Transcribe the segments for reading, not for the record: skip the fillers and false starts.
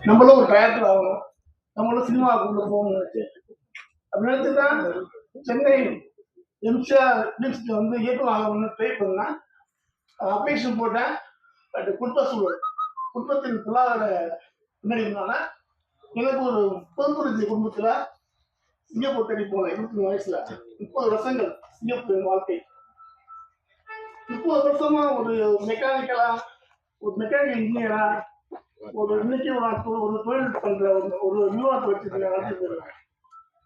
நம்மளும் ஒரு டயத்தில் ஆகணும், நம்மளும் சினிமா கொண்டு போகணும்னு நினைச்சு அப்படி நினைச்சு தான் சென்னை எம்ஜிஆர் ஃபிலிம்ஸ்க்கு வந்து இயக்கம் ஆகணும்னு ட்ரை பண்ணேன். அப்ளிகேஷன் போட்டேன். பட் குடும்ப சூழல், குடும்பத்தின் பொருளாதார பின்னணினால எனக்கு ஒரு புதுப்புரிஞ்ச குடும்பத்தில் சிங்கப்பூர் தேடி போனேன். 23 வயசுல 30 வருஷங்கள் சிங்கப்பூரின் வாழ்க்கை. 30 வருஷமா ஒரு மெக்கானிக்கலா, ஒரு மெக்கானிக்கல் இன்ஜினியரா, ஒரு இன்னைக்கு ஒரு தொழில் பண்ற ஒரு நிறுவனத்தை வச்சு நடத்திட்டு இருக்கேன்.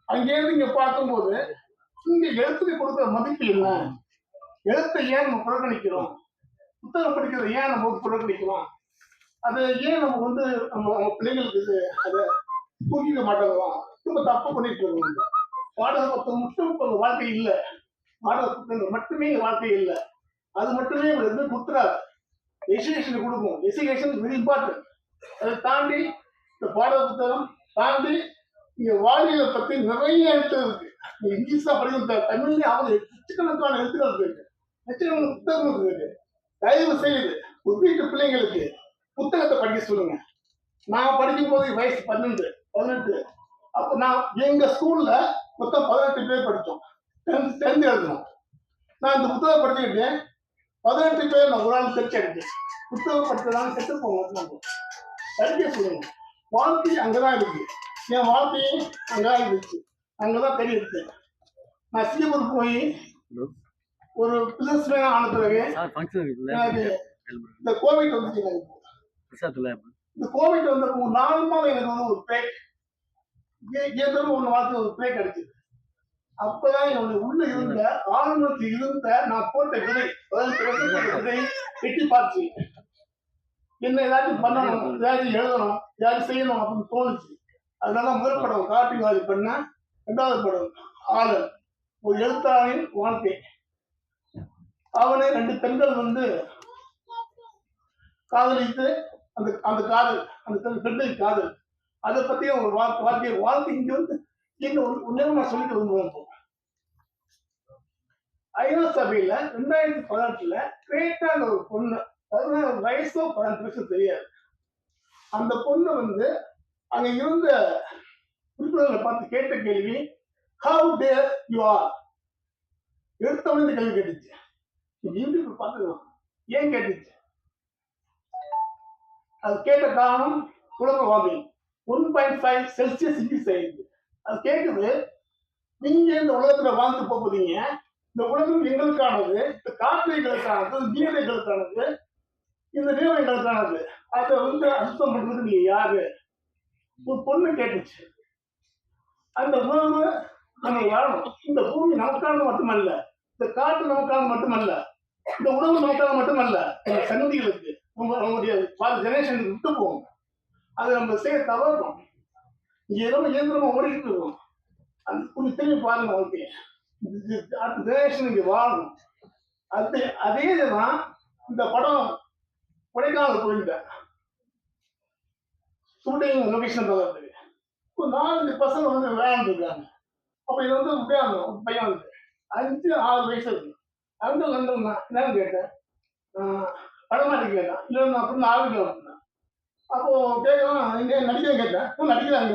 அங்கேயிருந்து இங்க பார்க்கும்போது இங்க எழுத்துக்கு கொடுக்குற மதிப்பு என்ன, எழுத்தை ஏன் நம்ம புறக்கணிக்கிறோம், புத்தகம் படிக்கிறத ஏன் நம்ம புறக்கணிக்கிறோம், அதை ஏன் நம்ம வந்து நம்ம பிள்ளைங்களுக்கு அதை தூக்கிக்க மாட்டோம், ரொம்ப தப்பு பண்ணிட்டு இருக்கோம். பாடக புத்தகம் மட்டும் வாழ்க்கை இல்லை, பாடக புத்தகங்கள் மட்டுமே வாழ்க்கை இல்லை, அது மட்டுமே எதுவுமே கொடுத்துறாரு. எஜுகேஷன் கொடுக்கும், எஜுகேஷன் வெரி இம்பார்ட்டன்ட். அதை தாண்டி இந்த பாடக புத்தகம் தாண்டி இங்க வாழ்வியலை பத்தி நிறைய எழுத்துகள் இருக்கு. இங்கிலீஷ் தான் படிக்கும், தமிழ்லயே அவங்க லட்சக்கணக்கான எழுத்துக்கள் இருக்கு, லட்சக்கணக்கான புத்தகங்கள் இருக்கு. தயவு செய்து ஒரு வீட்டு பிள்ளைங்களுக்கு புத்தகத்தை படிக்க சொல்லுங்க. நான் படிக்கும் போது வயசு 12, 18. அப்போ நான் எங்க ஸ்கூல்ல மொத்தம் 18 பேர் படித்தோம். 10th எழுதணும். நான் இந்த புத்தகம் படிச்சுக்கிட்டு 18 பேர் நான் ஒரு ஆள் தெரிச்சு அடிச்சேன். புத்தகம் படிச்சதாங்க செத்து போவோம். படிக்க சொல்லுங்க. வாழ்க்கை அங்கதான் இருக்கு. என் வாழ்க்கையும் அங்கதான் இருந்துச்சு, அங்கதான் தெரிய எடுத்தேன். நான் சிங்கப்பூர் போய் ஒரு பிசினஸ் மேன் ஆன பிறகு இந்த கோவிட் வந்துச்சு. இந்த கோவிட் வந்து ஒரு 4 மாதம் எனக்கு வந்து ஒரு பிரேக், ஏதோ ஒன்று வாழ்க்கை ஒரு பிரேக் அடிச்சது. அப்பதான் என்னுடைய உள்ள இருந்த ஆரம்பத்தில் இருந்த நான் போட்ட விதை, விதை வெட்டி பார்த்து என்ன ஏதாச்சும் பண்ணணும், ஏதாச்சும் எழுதணும், ஏதாச்சும் செய்யணும் அப்படின்னு தோணுச்சு. அதனால முதல் படம் காட்டுவாதி பண்ண, 2வது படம் ஆளல், ஒரு எழுத்தாளரின் வாழ்க்கை. அவனை 2 பெண்கள் வந்து காதலித்து அந்த அந்த காதல், அந்த பெண்களின் காதல், அதை பத்திய ஒரு வாழ்க்கை இங்க வந்து இன்னும் நான் சொல்லிட்டு விரும்புவேன். ஐநா சபையில 2018 கிரேட்டான ஒரு பொண்ணு, 16 வயசோ 18 வயசு தெரியாது, அந்த பொண்ணு வந்து அங்க இருந்த உறுப்பினர்களை பார்த்து கேட்ட கேள்வி, ஹவு டேர் யூ ஆர். எடுத்தவொடனே கேள்வி கேட்டுச்சு. யூடியூப் பார்த்துக்கலாம் ஏன் கேட்டுச்சு. அது கேட்ட காரணம் குளோபல் வார்மிங் 1.5 செல்சியஸ் இன்க்ரீஸ் ஆயிருக்கு. அது கேட்குது, நீங்க இந்த உலகத்துல வாழ்ந்து போறீங்க, இந்த உலகம் எங்களுக்கானது, இந்த காற்று எங்களுக்கானது, நீர் எங்களுக்கானது, இந்த நிலம் எங்களுக்கானது, அதை வந்து அசுத்தம் பண்றது நீங்க யாரு. ஒரு பொண்ணு கேட்டுச்சு. அந்த உணவு நம்ம வாழணும், இந்த பூமி நமக்கானது மட்டுமல்ல, இந்த காற்று நமக்கானது மட்டுமல்ல, இந்த உணவு நமக்காக மட்டுமல்ல, இந்த சந்ததிகளுக்கு நம்முடைய பல ஜெனரேஷனுக்கு விட்டு போகும். அதை நம்ம செய்ய தவறும். இங்க ஏதோ இயந்திரமா ஓடிக்கிட்டு இருக்கோம். அது கொஞ்சம் திரும்பி பாருங்க, வாழ்க்கைய அடுத்த ஜெனரேஷன் இங்க வாழணும். அதே தான் இந்த படம் கொடைக்கானல் போயிருந்தேன் ஷூட்டிங் லொகேஷன் பார்க்கறதுக்கு. ஒரு 4 பசங்க வந்து விளையாண்டுருக்காங்க. அப்ப இது வந்து விளையாடணும். ஒரு பையன் வந்து 5, 6 வயசு இருக்கு. அங்கே லண்டன் தான் என்னன்னு கேட்டேன், படமாட்டி கேட்டேன், இல்லை அப்படின்னு ஆர்வத்தில் வந்தேன். அப்போ கேட்கலாம், இங்கே நடிக்கிறேன் கேட்டேன், நடிக்கிறாங்க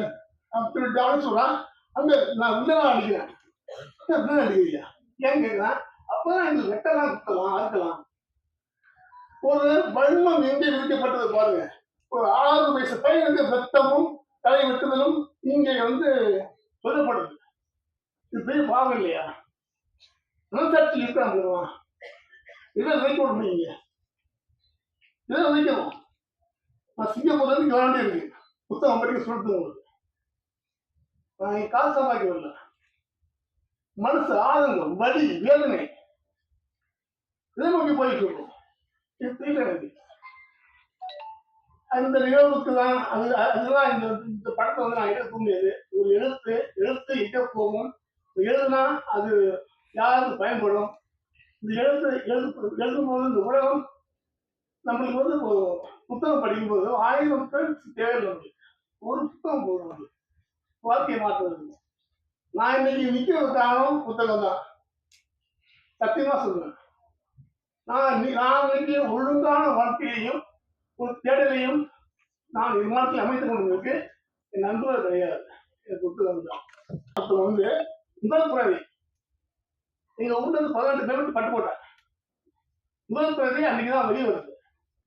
அப்படின்னு அவனு சொல்றான். அங்க நான் உள்ளதான் நடிக்கிறேன். அப்படிதான் நடிக்கிறியா ஏன்னு கேட்கிறேன். அப்பதான் எங்களுக்கு வெட்டலாம், குத்தலாம், அறுக்கலாம். ஒரு வன்மம் எங்கே விதிக்கப்பட்டது பாருங்க. ஒரு 6 வயசு பையனுக்கு ரத்தமும் தலை வெட்டுதலும் இங்கே வந்து சொல்லப்படுது. இது பெரிய பாவம் இல்லையா? மனசாட்சி இருக்கான் போடுவான். இதை நினைக்க முடியுங்க, இதை நினைக்கணும். நான் சிங்கப்பூர்ல இருந்து இங்க வேண்டி இருக்கு புத்தகம் படிக்க சொல்லிட்டு உங்களுக்கு. நான் என் காசு சம்பாதிக்க வரல, மனசு ஆதங்கம், வலி, வேதனை, இதை நோக்கி போயிட்டு இருக்கோம். இது தெரியல எனக்கு. அந்த நிகழ்வுக்கு தான் அதுதான் இந்த படத்தை வந்து நான் எடுக்க முடியாது. ஒரு எழுத்து எங்க போகும், எழுதுனா அது யாருக்கு பயன்படும். இந்த எழுதும்போது இந்த உலகம் நம்மளுக்கு வந்து புத்தகம் படிக்கும்போது 1000 பேர் தேவையில்லை. ஒரு புத்தகம் போதும் வாழ்க்கையை மாற்றுவது. நான் இன்னைக்கு நிற்கிறது காரணம் புத்தகம் தான், சத்தியமா சொல்லுவேன். நான் இன்னைக்கு ஒழுங்கான வாழ்க்கையையும் ஒரு தேடலையும் நான் விமானத்தில் அமைத்துக் கொண்டதற்கு என் நண்பர்கள் கிடையாது. எனக்கு ஒத்து வந்தான் அப்போ வந்து முதல் பிறவி எங்க ஊர்ல இருந்து 18 கிலோமீட்டர் பட்டு போட்டேன். முதல் பிறவி அன்னைக்கு தான் வெளியே வருது.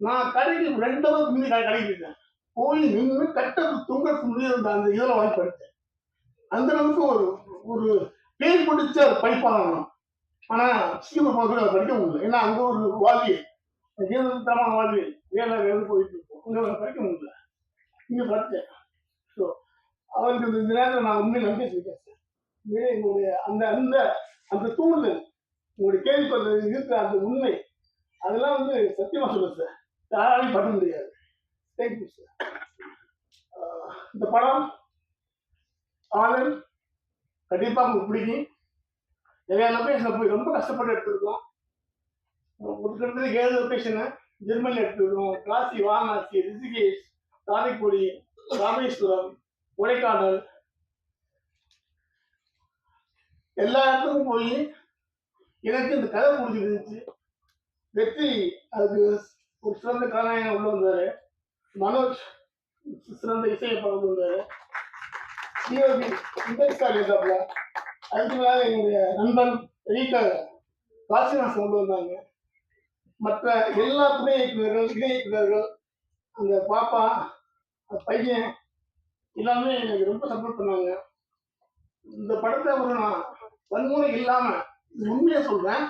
நான் கடைக்கு 2 ஹவருக்கு முன்னாடி கடைக்கு போயிட்டேன். போய் நின்று கட்டத்து துங்கத்து முடிய அந்த இதில் வாங்கி படித்தேன். அந்த அளவுக்கு ஒரு ஒரு பேர் பிடிச்ச ஒரு படிப்பாளர். ஆனா சீக்கிரம் போக படிக்க முடியல. ஏன்னா அங்க ஒரு வாழ்வியல் ஜீவனத்தரமான வாழ்வியல் வேலை போயிட்டு இருக்கோம். அங்க படிக்க முடியல. இங்க படித்தேன். ஸோ அவருக்கு இந்த நேரத்தில் நான் உண்மையை நம்பி சொல்லிட்டேன். எங்களுடைய அந்த அந்த அந்த தூண்டுதல் உங்களுடைய கேள்விப்பட்ட இருக்கிற அந்த உண்மை அதெல்லாம் வந்து சத்தியமா சொல்லுங்க சார். யாராலையும் பண்ண முடியாது. Thank you sir. இந்த படம் ஆனந்த் கண்டிப்பா உங்களுக்கு பிடிக்கும். நிறைய லொக்கேஷன்ல போய் ரொம்ப கஷ்டப்பட்டு எடுத்துருக்கோம். கிட்டத்தட்ட 7 லொக்கேஷனு ஜெர்மனியில் எடுத்துருக்கோம். காசி, வாரணாசி, ரிஷிகேஷ், தாரைக்குடி, ராமேஸ்வரம், கொடைக்கானல் எல்லா இடத்துக்கும் போய் எனக்கு இந்த கதை பிடிச்சிருந்துச்சு. வெற்றி அதுக்கு ஒரு சிறந்த கதாநாயகன் உள்ள வந்தாரு. மனோஜ் சிறந்த இசையமைப்பாளர் வந்தாரு. சிஓபி இன்டெக்ஸ்டால் இருந்தாப்புல. அதுக்கு மேலே என்னுடைய நண்பன் ரீகா காசிநாசன் கொண்டு வந்தாங்க. மற்ற எல்லா துணை இயக்குநர்கள், இணை இயக்குநர்கள், அந்த பாப்பா, பையன் எல்லாமே எனக்கு ரொம்ப சப்போர்ட் பண்ணாங்க. இந்த படத்தை ஒரு நான் வன்முறை இல்லாம உண்மையை சொல்றேன்.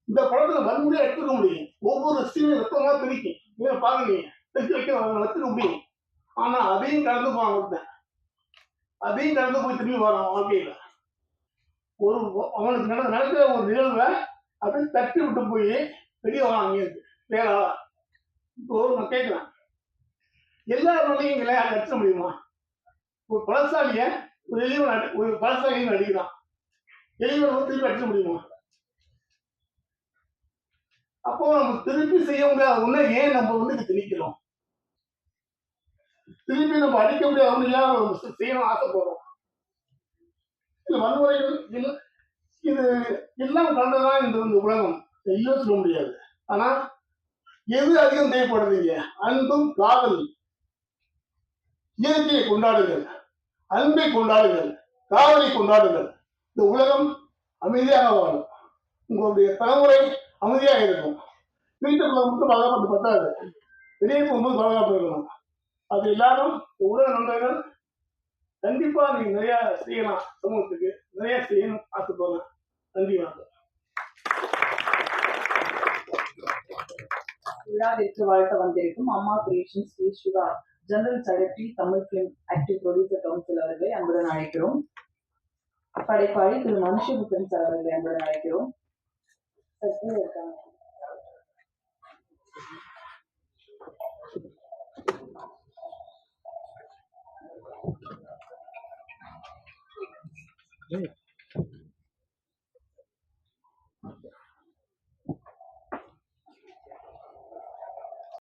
இந்த படத்துல வன்முறையா எடுத்துக்க முடியும். ஒவ்வொரு சீனும் வெப்பமா பிரிக்கும். பாருங்க தெரிஞ்சு வைக்க வச்சுக்க முடியும். ஆனா அதையும் கடந்து போன ஒருத்தன். அதையும் கடந்து போய் திரும்பி வரான் வாழ்க்கையில. ஒரு அவனுக்கு நடக்கிற ஒரு நிகழ்வை அப்படி தட்டி விட்டு போய் வெளியே வரான். அங்கேருந்து வேற இப்போ நான் கேட்கிறேன், எல்லா நாளையும் விளையாட அடிச்ச முடியுமா? ஒரு பலசாலிய ஒரு எளிவன் ஒரு பலசாலியும் அடிக்கிறான். எளிவன் திருப்பி அடிச்ச முடியுமா? அப்போ நம்ம திருப்பி செய்ய முடியாத ஒண்ணு ஏன் நம்ம வந்து திணிக்கிறோம்? திருப்பி நம்ம அடிக்க முடியாத ஒண்ணு செய்யணும் ஆசைப்படுறோம். இது வன்முறைகள் இது எல்லாம் கண்டதான் இந்த உலகம். இல்லைன்னு சொல்ல முடியாது. ஆனா எது அதிகம் தேவைப்படுறீங்க? அன்பும் காதல். இயற்கையை கொண்டாடுங்கள், அன்பை கொண்டாடுங்கள், காதலை கொண்டாடுங்கள். இந்த உலகம் அமைதியாக வாழும். உங்களுடைய தலைமுறை அமைதியாக இருக்கும். வீட்டுக்குள்ள மட்டும் பாதுகாப்பு பத்தாது. வெளியே போகும்போது பாதுகாப்பு இருக்கணும். அது எல்லாரும் உலக நண்பர்கள் கண்டிப்பா நீங்க நிறைய செய்யலாம். சமூகத்துக்கு நிறைய செய்யணும் ஆசைப்படுறேன். நன்றி, வணக்கம். விழாவிற்கு வாழ்த்த வந்திருக்கும் Amma creations Sri Siva general secretary, Tamil film active producer council அவர்களை அன்புடன் அழைக்கிறோம். படைப்பாளி திரு மனுஷபுத்திரன் சார் அவர்களை அன்புடன் அழைக்கிறோம். இருக்காங்க.